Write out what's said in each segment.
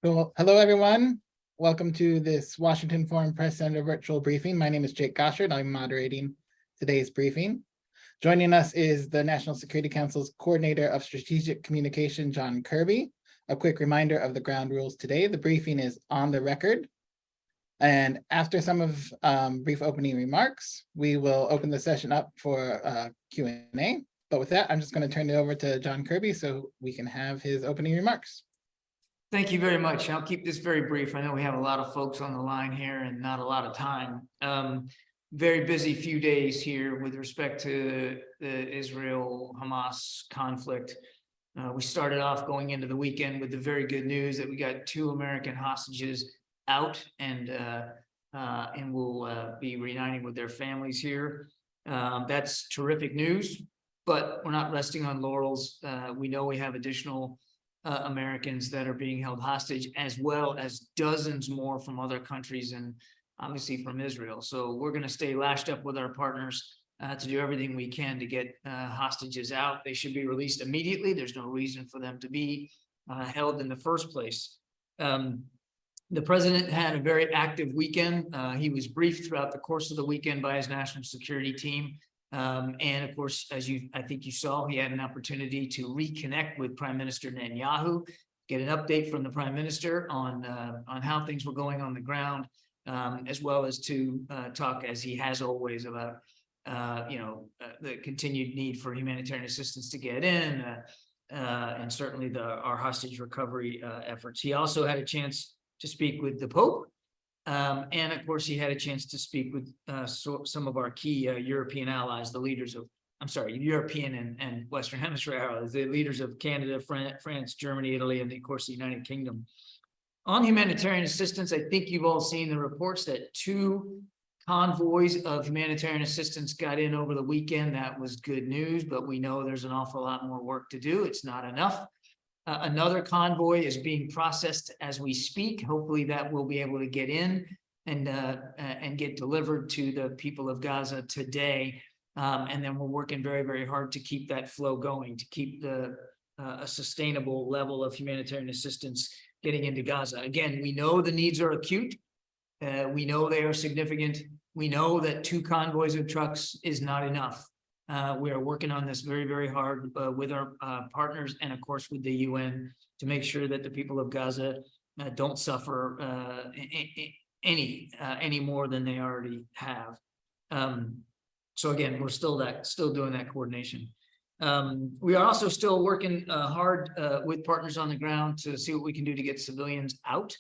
Cool. Hello, everyone. Welcome to this Washington Foreign Press Center virtual briefing. My name is Jake Goshard. I'm moderating today's briefing. Joining us is the National Security Council's Coordinator of Strategic Communication, John Kirby. A quick reminder of the ground rules today. The briefing is on the record. And after some of brief opening remarks, we will open the session up for Q&A. But with that, I'm just going to turn it over to John Kirby so we can have his opening remarks. Thank you very much. I'll keep this very brief. I know we have a lot of folks on the line here and not a lot of time. Very busy few days here with respect to the Israel-Hamas conflict. We started off going into the weekend with the very good news that we got 2 American hostages out and will be reuniting with their families here. That's terrific news, but we're not resting on laurels. We know we have additional Americans that are being held hostage, as well as dozens more from other countries and obviously from Israel. So we're going to stay lashed up with our partners to do everything we can to get hostages out. They should be released immediately. There's no reason for them to be held in the first place. The president had a very active weekend. He was briefed throughout the course of the weekend by his national security team. And of course, as I think you saw, he had an opportunity to reconnect with Prime Minister Netanyahu, get an update from the Prime Minister on how things were going on the ground, as well as to talk, as he has always, about the continued need for humanitarian assistance to get in, and certainly our hostage recovery efforts. He also had a chance to speak with the Pope. And of course, he had a chance to speak with some of our key European allies, the leaders of, European and Western Hemisphere allies, the leaders of Canada, France, Germany, Italy, and of course, the United Kingdom. On humanitarian assistance, I think you've all seen the reports that 2 convoys of humanitarian assistance got in over the weekend. That was good news, but we know there's an awful lot more work to do. It's not enough. Another convoy is being processed as we speak. Hopefully that will be able to get in and get delivered to the people of Gaza today. And then we're working very, very hard to keep that flow going, to keep a sustainable level of humanitarian assistance getting into Gaza. Again, we know the needs are acute. We know they are significant. We know that 2 convoys of trucks is not enough. We are working on this very, very hard with our partners and, of course, with the UN to make sure that the people of Gaza don't suffer any more than they already have. So again, we're still doing that coordination. We are also still working hard with partners on the ground to see what we can do to get civilians out.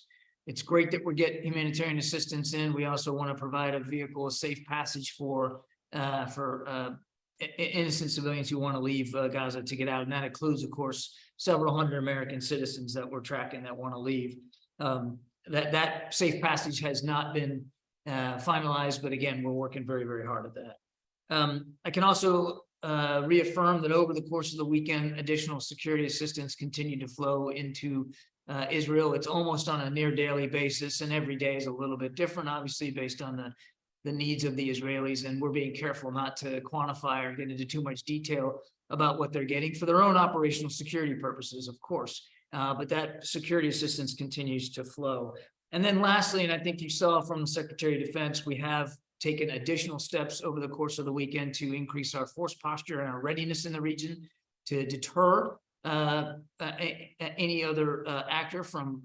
It's great that we're getting humanitarian assistance in. We also want to provide a vehicle, a safe passage for innocent civilians who want to leave Gaza to get out. And that includes, of course, several hundred American citizens that we're tracking that want to leave. That safe passage has not been finalized, but again, we're working very, very hard at that. I can also reaffirm that over the course of the weekend, additional security assistance continued to flow into Israel. It's almost on a near daily basis, and every day is a little bit different, obviously, based on the needs of the Israelis, and we're being careful not to quantify or get into too much detail about what they're getting for their own operational security purposes, of course. But that security assistance continues to flow. And then lastly, and I think you saw from the Secretary of Defense, we have taken additional steps over the course of the weekend to increase our force posture and our readiness in the region to deter any other actor from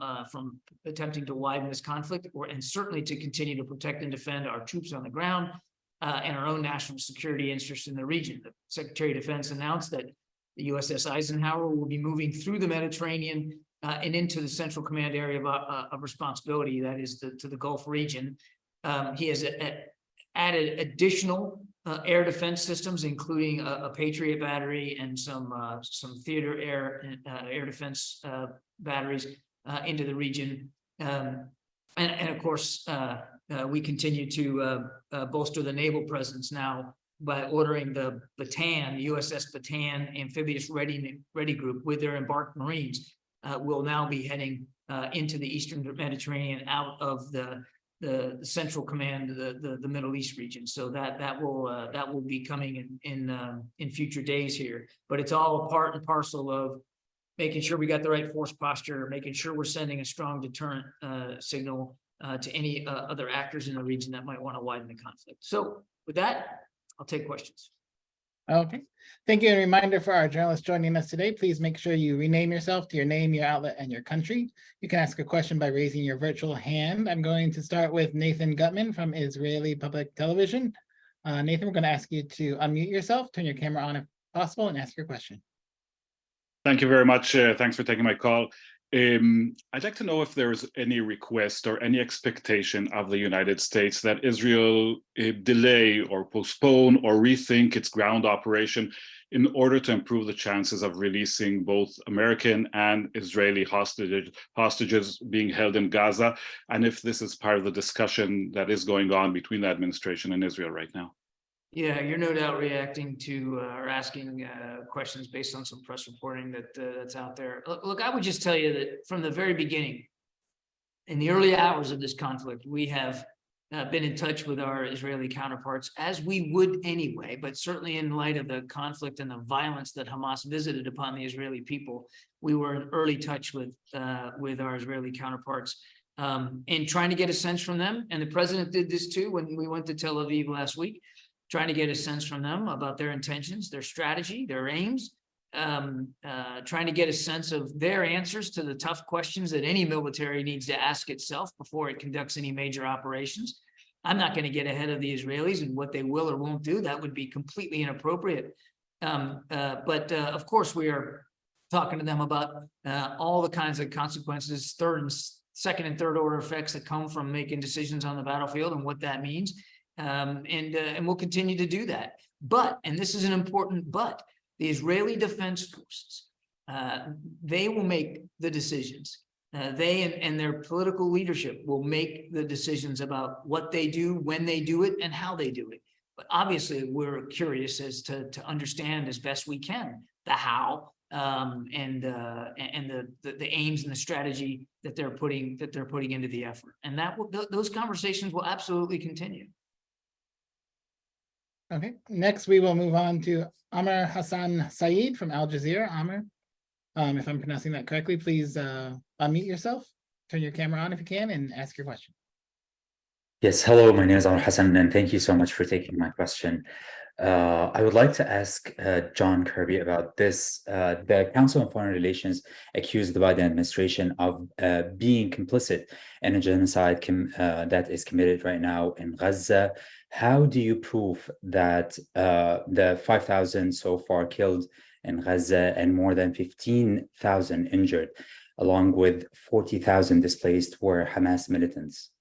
attempting to widen this conflict, and certainly to continue to protect and defend our troops on the ground and our own national security interests in the region. The Secretary of Defense announced that the USS Eisenhower will be moving through the Mediterranean and into the Central Command area of responsibility, that is to the Gulf region. He has added additional air defense systems, including a Patriot battery and some theater air defense batteries into the region. And of course, we continue to bolster the naval presence now by ordering the Bataan, the USS Bataan Amphibious Ready Group with their embarked Marines will now be heading into the Eastern Mediterranean out of the Central Command, the Middle East region. So that will be coming in future days here. But it's all a part and parcel of making sure we got the right force posture, making sure we're sending a strong deterrent signal to any other actors in the region that might want to widen the conflict. So with that, I'll take questions. Okay, thank you. A reminder for our journalists joining us today, please make sure you rename yourself to your name, your outlet, and your country. You can ask a question by raising your virtual hand. I'm going to start with Nathan Gutman from Israeli Public Television. Nathan, we're going to ask you to unmute yourself, turn your camera on if possible, and ask your question. Thank you very much. Thanks for taking my call. I'd like to know if there's any request or any expectation of the United States that Israel delay or postpone or rethink its ground operation in order to improve the chances of releasing both American and Israeli hostages being held in Gaza, and if this is part of the discussion that is going on between the administration and Israel right now. Yeah, you're no doubt reacting to or asking questions based on some press reporting that's out there. Look, I would just tell you that from the very beginning, in the early hours of this conflict, we have been in touch with our Israeli counterparts, as we would anyway, but certainly in light of the conflict and the violence that Hamas visited upon the Israeli people, we were in early touch with our Israeli counterparts and trying to get a sense from them. And the president did this too when we went to Tel Aviv last week, trying to get a sense from them about their intentions, their strategy, their aims, trying to get a sense of their answers to the tough questions that any military needs to ask itself before it conducts any major operations. I'm not going to get ahead of the Israelis and what they will or won't do. That would be completely inappropriate. But of course, we are talking to them about all the kinds of consequences, second and third order effects that come from making decisions on the battlefield and what that means. And we'll continue to do that. But, and this is an important but, the Israeli Defense Forces, they will make the decisions. They and their political leadership will make the decisions about what they do, when they do it, and how they do it. But obviously, we're curious as to understand as best we can the how and the aims and the strategy that they're putting into the effort. And that will, those conversations will absolutely continue. Okay, next we will move on to Amr Hassan Saeed from Al Jazeera. Amr, if I'm pronouncing that correctly, please unmute yourself, turn your camera on if you can, and ask your question. Yes, hello, my name is Amr Hassan, and thank you so much for taking my question. I would like to ask John Kirby about this. The Council on Foreign Relations accused the Biden administration of being complicit in a genocide that is committed right now in Gaza. How do you prove that the 5,000 so far killed in Gaza and more than 15,000 injured, along with 40,000 displaced, were Hamas militants?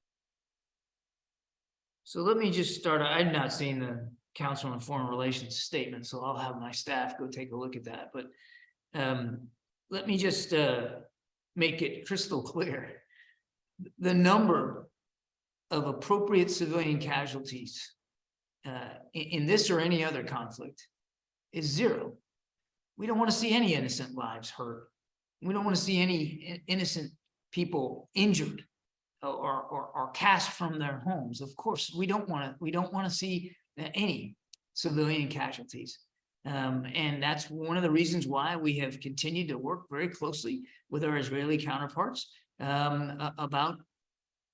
So let me just start. I've not seen the Council on Foreign Relations statement, so I'll have my staff go take a look at that. But let me just make it crystal clear. The number of appropriate civilian casualties in this or any other conflict is zero. We don't want to see any innocent lives hurt. We don't want to see any innocent people injured or cast from their homes. Of course, we don't want to see any civilian casualties. And that's one of the reasons why we have continued to work very closely with our Israeli counterparts about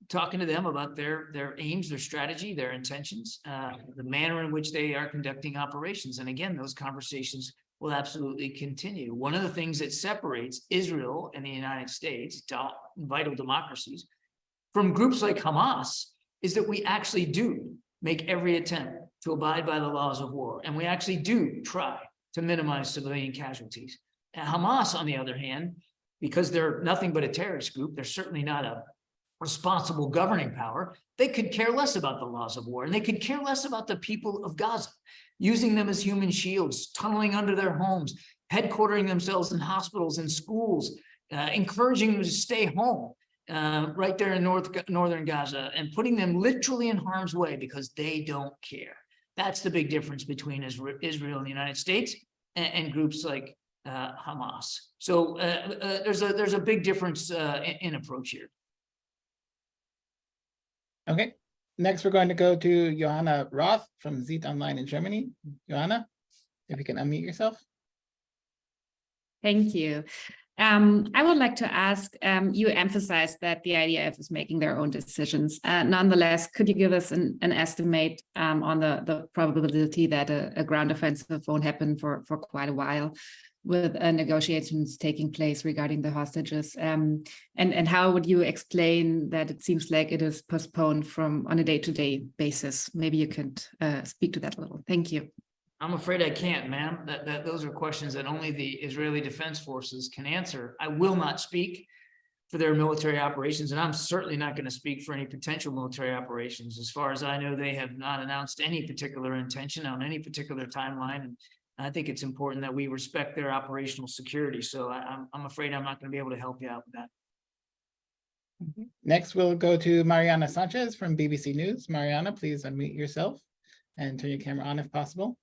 talking to them about their aims, their strategy, their intentions, the manner in which they are conducting operations. And again, those conversations will absolutely continue. One of the things that separates Israel and the United States, vital democracies, from groups like Hamas is that we actually do make every attempt to abide by the laws of war. And we actually do try to minimize civilian casualties. And Hamas, on the other hand, because they're nothing but a terrorist group, they're certainly not a responsible governing power, they could care less about the laws of war, and they could care less about the people of Gaza, using them as human shields, tunneling under their homes, headquartering themselves in hospitals and schools, encouraging them to stay home right there in northern Gaza, and putting them literally in harm's way because they don't care. That's the big difference between Israel and the United States and groups like Hamas. So there's a big difference in approach here. Okay, next we're going to go to Johanna Roth from Zeit Online in Germany. Johanna, if you can unmute yourself. Thank you. I would like to ask, you emphasized that the IDF is making their own decisions. Nonetheless, could you give us an estimate on the probability that a ground offensive won't happen for quite a while, with negotiations taking place regarding the hostages? And how would you explain that it seems like it is postponed on a day-to-day basis? Maybe you could speak to that a little. Thank you. I'm afraid I can't, ma'am. Those are questions that only the Israeli Defense Forces can answer. I will not speak for their military operations, and I'm certainly not going to speak for any potential military operations. As far as I know, they have not announced any particular intention on any particular timeline, and I think it's important that we respect their operational security. So I'm afraid I'm not going to be able to help you out with that. Next, we'll go to Mariana Sanchez from BBC News. Mariana, please unmute yourself and turn your camera on if possible.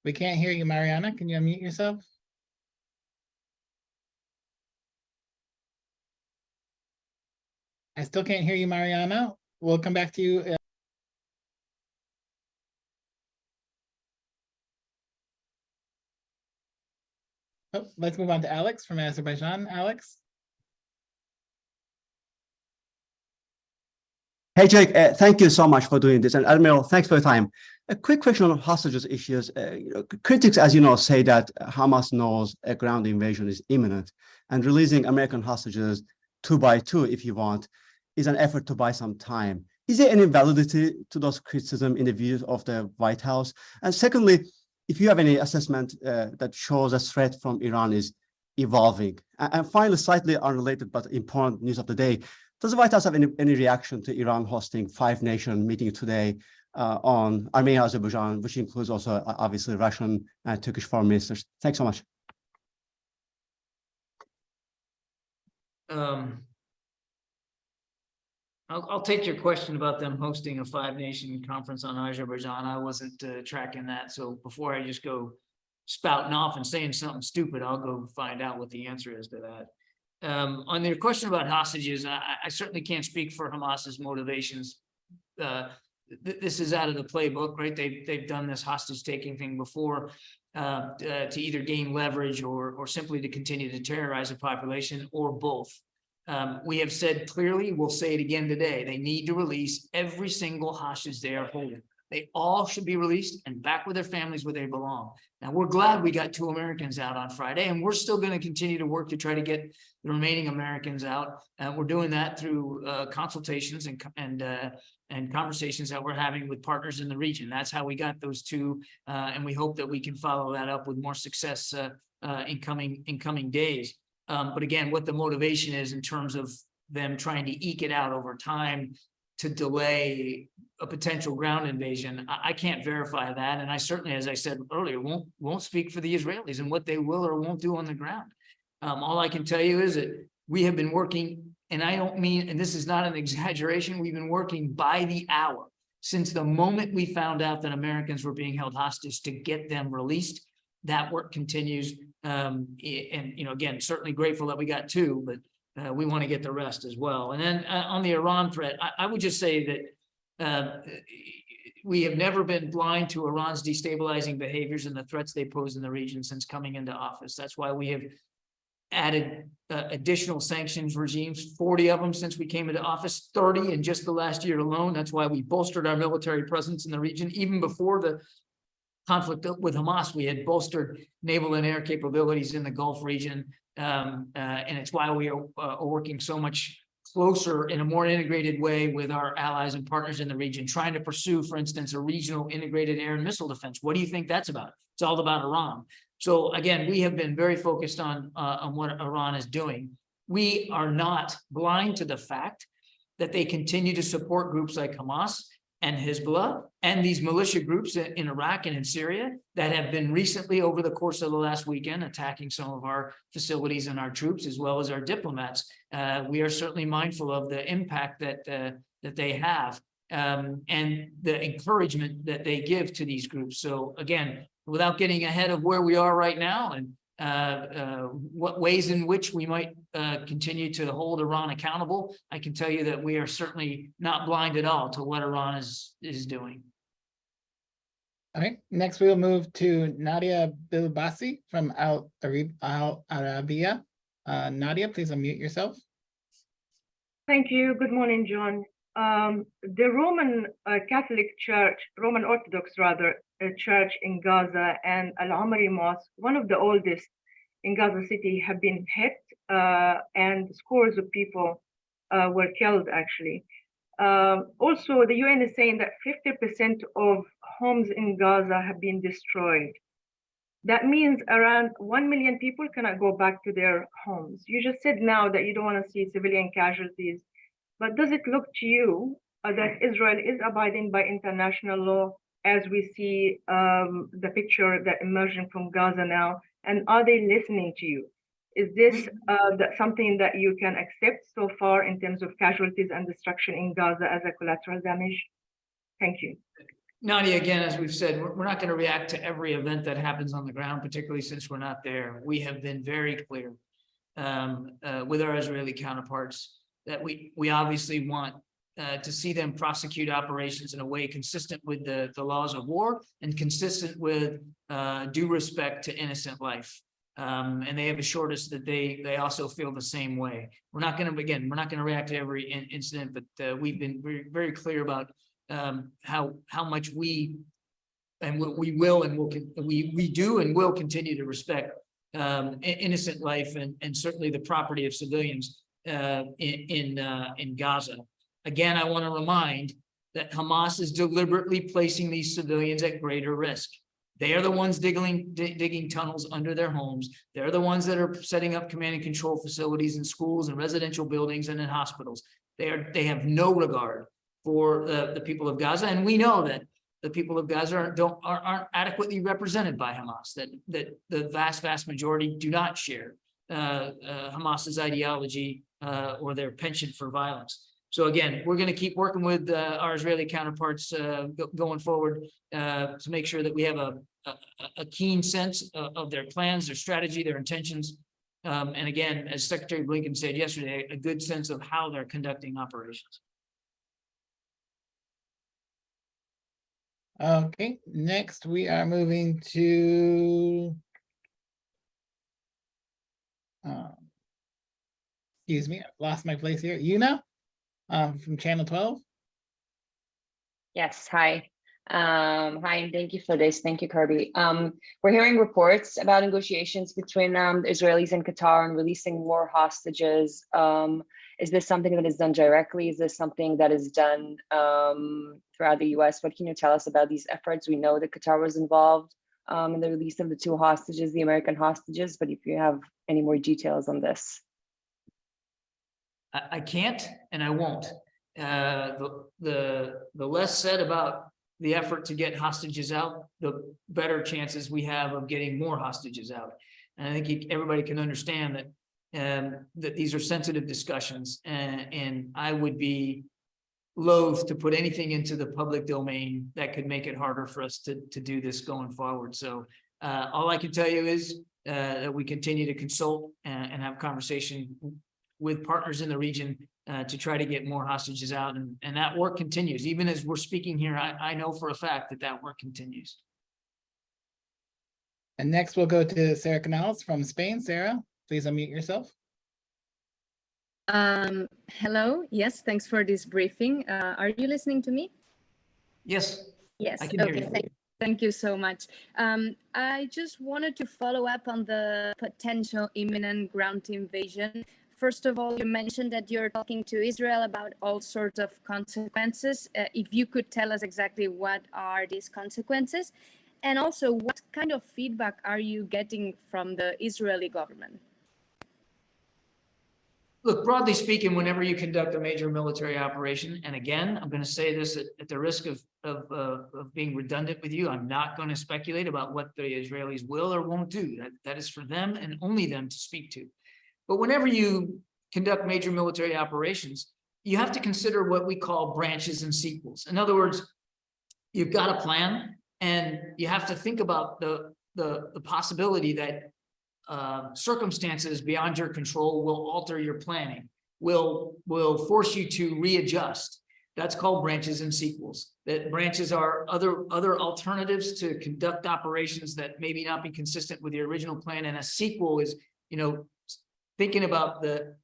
We can't hear you, Mariana. Can you unmute yourself? I still can't hear you, Mariana. We'll come back to you. Oh, let's move on to Alex from Azerbaijan. Alex. Hey, Jake, thank you so much for doing this. And Admiral, thanks for your time. A quick question on hostages issues. Critics, as you know, say that Hamas knows a ground invasion is imminent, and releasing American hostages 2 by 2, if you want, is an effort to buy some time. Is there any validity to those criticisms in the view of the White House? And secondly, if you have any assessment that shows a threat from Iran is evolving. And finally, slightly unrelated but important news of the day, does the White House have any reaction to Iran hosting 5-nation meeting today on Armenia, Azerbaijan, which includes also obviously Russian and Turkish foreign ministers? Thanks so much. I'll take your question about them hosting a 5-nation conference on Azerbaijan. I wasn't tracking that. So before I just go spouting off and saying something stupid, I'll go find out what the answer is to that. On your question about hostages, I certainly can't speak for Hamas's motivations. This is out of the playbook, right? They've done this hostage taking thing before to either gain leverage or simply to continue to terrorize a population, or both. We have said clearly, we'll say it again today, they need to release every single hostage they are holding. They all should be released and back with their families where they belong. Now, we're glad we got 2 Americans out on Friday, and we're still going to continue to work to try to get the remaining Americans out. We're doing that through consultations and conversations that we're having with partners in the region. That's how we got those 2, and we hope that we can follow that up with more success in coming days. But again, what the motivation is in terms of them trying to eke it out over time to delay a potential ground invasion, I can't verify that. And I certainly, as I said earlier, won't speak for the Israelis and what they will or won't do on the ground. All I can tell you is that we have been working, and I don't mean, and this is not an exaggeration, we've been working by the hour since the moment we found out that Americans were being held hostage to get them released. That work continues. And, you know, again, certainly grateful that we got 2, but we want to get the rest as well. And then on the Iran threat, I would just say that we have never been blind to Iran's destabilizing behaviors and the threats they pose in the region since coming into office. That's why we have added additional sanctions regimes, 40 of them since we came into office, 30 in just the last year alone. That's why we bolstered our military presence in the region. Even before the conflict with Hamas, we had bolstered naval and air capabilities in the Gulf region. And it's why we are working so much closer in a more integrated way with our allies and partners in the region, trying to pursue, for instance, a regional integrated air and missile defense. What do you think that's about? It's all about Iran. So again, we have been very focused on what Iran is doing. We are not blind to the fact that they continue to support groups like Hamas and Hezbollah and these militia groups in Iraq and in Syria that have been recently, over the course of the last weekend, attacking some of our facilities and our troops as well as our diplomats. We are certainly mindful of the impact that they have and the encouragement that they give to these groups. So again, without getting ahead of where we are right now and what ways in which we might continue to hold Iran accountable, I can tell you that we are certainly not blind at all to what Iran is doing. All right, next we'll move to Nadia Bilbassi from Al Arabiya. Nadia, please unmute yourself. Thank you. Good morning, John. The Roman Catholic Church, Roman Orthodox rather, church in Gaza and Al-Amari Mosque, one of the oldest in Gaza City, have been hit and scores of people were killed actually. Also, the UN is saying that 50% of homes in Gaza have been destroyed. That means around 1 million people cannot go back to their homes. You just said now that you don't want to see civilian casualties, but does it look to you that Israel is abiding by international law as we see the picture that emerging from Gaza now? And are they listening to you? Is this something that you can accept so far in terms of casualties and destruction in Gaza as a collateral damage? Thank you. Nadia, again, as we've said, we're not going to react to every event that happens on the ground, particularly since we're not there. We have been very clear with our Israeli counterparts that we obviously want to see them prosecute operations in a way consistent with the laws of war and consistent with due respect to innocent life. And they have assured us that they also feel the same way. We're not going to react to every incident, but we've been very clear about how much we do and will continue to respect innocent life and certainly the property of civilians in Gaza. Again, I want to remind that Hamas is deliberately placing these civilians at greater risk. They are the ones digging tunnels under their homes. They're the ones that are setting up command and control facilities in schools and residential buildings and in hospitals. They have no regard for the people of Gaza, and we know that the people of Gaza aren't adequately represented by Hamas. That the vast majority do not share Hamas's ideology or their penchant for violence. So again, we're going to keep working with our Israeli counterparts going forward to make sure that we have a keen sense of their plans, their strategy, their intentions. And again, as Secretary Blinken said yesterday, a good sense of how they're conducting operations. Okay, next we are moving to excuse me, I've lost my place here. Yuna from Channel 12. Yes, hi. Hi, and thank you for this. Thank you, Kirby. We're hearing reports about negotiations between the Israelis and Qatar on releasing more hostages. Is this something that is done directly? Is this something that is done throughout the US? What can you tell us about these efforts? We know that Qatar was involved in the release of the 2 hostages, the American hostages, but if you have any more details on this. I can't and I won't. The less said about the effort to get hostages out, the better chances we have of getting more hostages out. And I think everybody can understand that that these are sensitive discussions, and I would be loath to put anything into the public domain that could make it harder for us to do this going forward. So all I can tell you is that we continue to consult and have conversation with partners in the region to try to get more hostages out, and that work continues. Even as we're speaking here, I know for a fact that work continues. And next we'll go to Sarah Canals from Spain. Sarah, please unmute yourself. Hello. Yes, thanks for this briefing. Are you listening to me? Yes. Yes. I can hear you. Thank you so much. I just wanted to follow up on the potential imminent ground invasion. First of all, you mentioned that you're talking to Israel about all sorts of consequences. If you could tell us exactly what are these consequences, and also what kind of feedback are you getting from the Israeli government? Look, broadly speaking, whenever you conduct a major military operation, and again, I'm going to say this at the risk of being redundant with you, I'm not going to speculate about what the Israelis will or won't do. That is for them and only them to speak to. But whenever you conduct major military operations, you have to consider what we call branches and sequels. In other words, you've got a plan, and you have to think about the possibility that circumstances beyond your control will alter your planning, will force you to readjust. That's called branches and sequels. That branches are other alternatives to conduct operations that maybe not be consistent with the original plan. And a sequel is, you know, thinking about the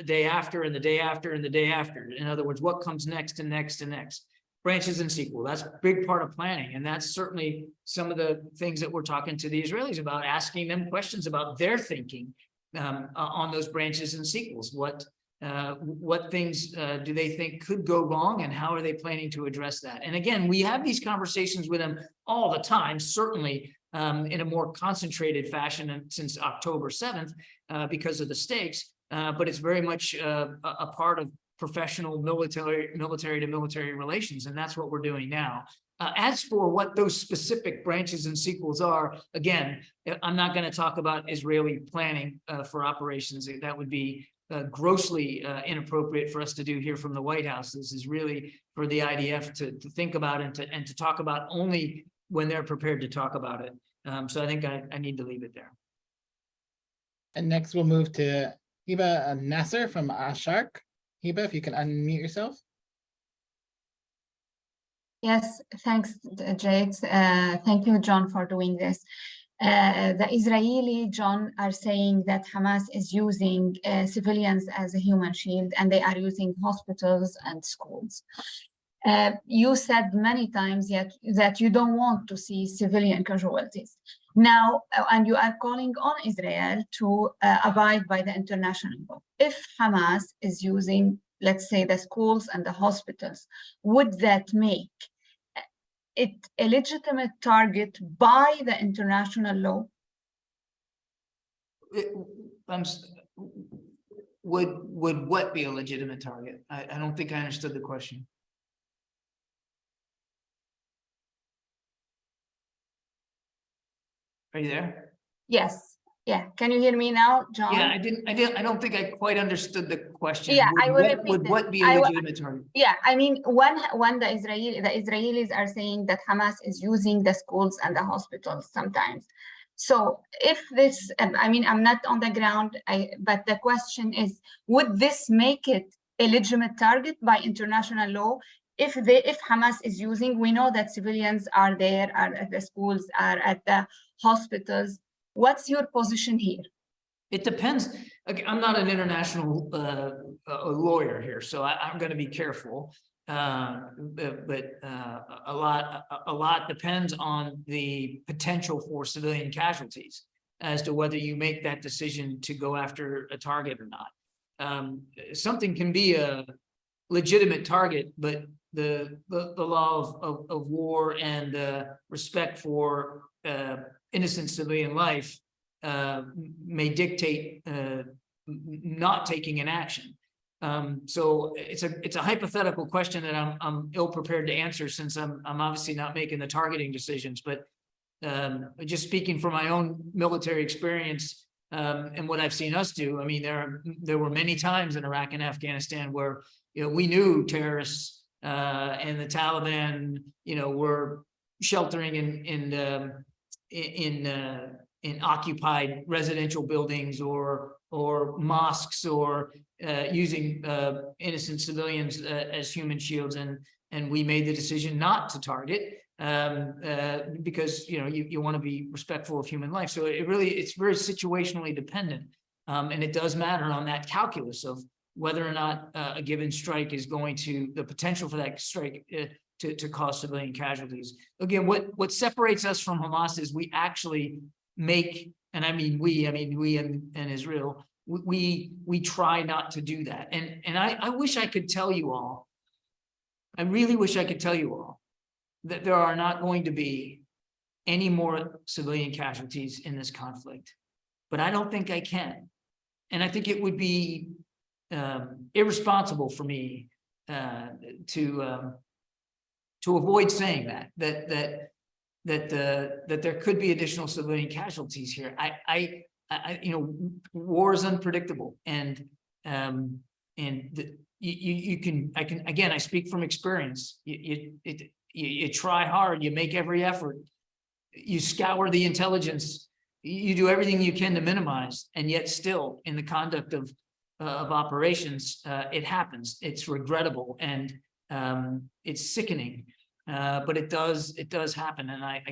day after and the day after and the day after. In other words, what comes next and next and next. Branches and sequel. That's a big part of planning. And that's certainly some of the things that we're talking to the Israelis about, asking them questions about their thinking on those branches and sequels. What things do they think could go wrong, and how are they planning to address that? And again, we have these conversations with them all the time, certainly in a more concentrated fashion since October 7th because of the stakes, but it's very much a part of professional military to military relations, and that's what we're doing now. As for what those specific branches and sequels are, again, I'm not going to talk about Israeli planning for operations. That would be grossly inappropriate for us to do here from the White House. This is really for the IDF to think about and to talk about only when they're prepared to talk about it. So I think I need to leave it there. And next we'll move to Hiba Nasser from Asharq. Hiba, if you can unmute yourself. Yes, thanks, Jake. Thank you, John, for doing this. The Israeli, John, are saying that Hamas is using civilians as a human shield, and they are using hospitals and schools. You said many times yet that you don't want to see civilian casualties. Now, and you are calling on Israel to abide by the international law. If Hamas is using, let's say, the schools and the hospitals, would that make it a legitimate target by the international law? Would what be a legitimate target? I don't think I understood the question. Are you there? Yes. Yeah. Can you hear me now, John? Yeah, I don't think I quite understood the question. Yeah, I will repeat would it. what be a legitimate target? Yeah, I mean, when the Israelis are saying that Hamas is using the schools and the hospitals sometimes. So if this, I mean, I'm not on the ground, but the question is, would this make it a legitimate target by international law? If Hamas is using, we know that civilians are there, are at the schools, are at the hospitals. What's your position here? It depends. I'm not an international lawyer here, so I'm going to be careful. But a lot depends on the potential for civilian casualties as to whether you make that decision to go after a target or not. Something can be a legitimate target, but the law of war and respect for innocent civilian life may dictate not taking an action. So it's a hypothetical question that I'm ill prepared to answer, since I'm obviously not making the targeting decisions. But just speaking from my own military experience and what I've seen us do, I mean, there were many times in Iraq and Afghanistan where, you know, we knew terrorists and the Taliban, you know, were sheltering in occupied residential buildings or mosques, or using innocent civilians as human shields, and we made the decision not to target because, you know, you want to be respectful of human life. So it's very situationally dependent, and it does matter on that calculus of whether or not a given strike is going to, the potential for that strike to cause civilian casualties. Again, what separates us from Hamas is we actually make, and I mean we and Israel, we try not to do that. And I wish I could tell you all, I really wish I could tell you all that there are not going to be any more civilian casualties in this conflict, but I don't think I can. And I think it would be irresponsible for me to avoid saying that there could be additional civilian casualties here. I you know, war is unpredictable, and you can, again, I speak from experience. You try hard, you make every effort, you scour the intelligence, you do everything you can to minimize, and yet still in the conduct of operations, it happens. It's regrettable, and It's sickening, but it does happen. And I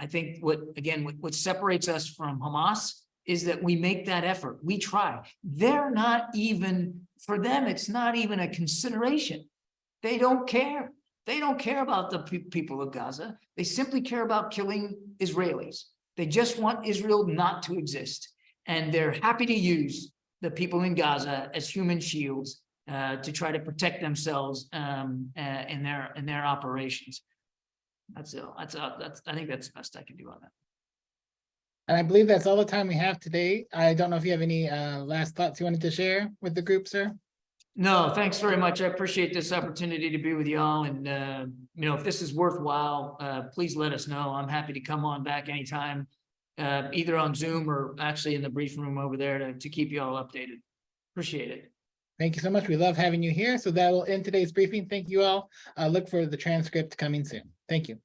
think what separates us from Hamas is that we make that effort. We try. They're not even, for them, it's not even a consideration. They don't care. They don't care about the people of Gaza. They simply care about killing Israelis. They just want Israel not to exist. And they're happy to use the people in Gaza as human shields to try to protect themselves in their operations. I think that's the best I can do on that. And I believe that's all the time we have today. I don't know if you have any last thoughts you wanted to share with the group, sir? No, thanks very much. I appreciate this opportunity to be with y'all. And, if this is worthwhile, please let us know. I'm happy to come on back anytime, either on Zoom or actually in the briefing room over there to keep you all updated. Appreciate it. Thank you so much. We love having you here. So that will end today's briefing. Thank you all. Look for the transcript coming soon. Thank you.